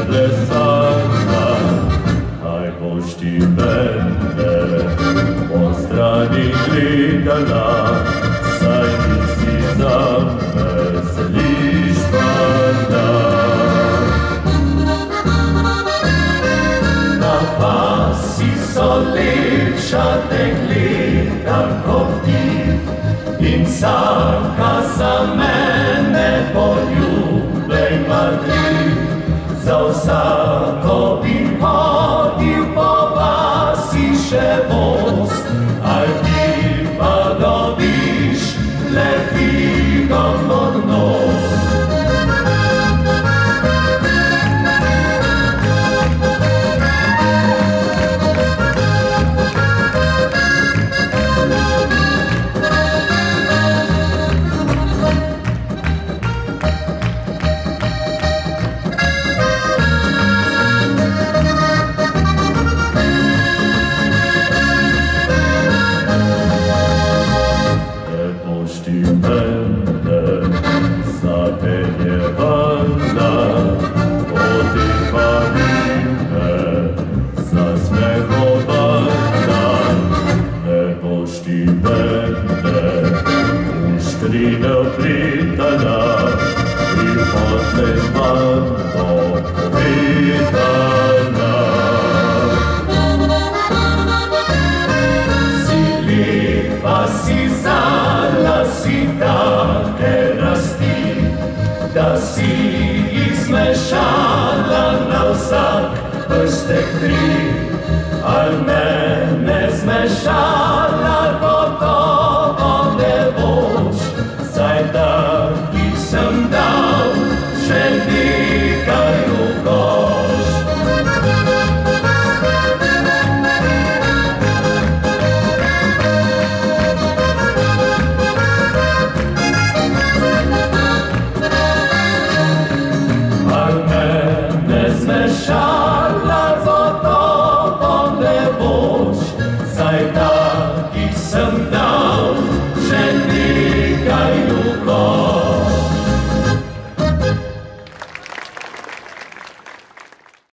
plesanja, kaj boš ti mene po strani gledala, saj nisi zame zlišpana. Na vasi so lepša dekleta kot ti, in vsaka za mene poljubej mrdi. Za vsako bi hodil po vasi še voz, ali ti pa dobiš le figo pod nos. Uštrine pritala i potleš bando povedala. Si lepa, si zala, si take rasti, da si jih zmešala na vsak prstek tri, al mene zmešala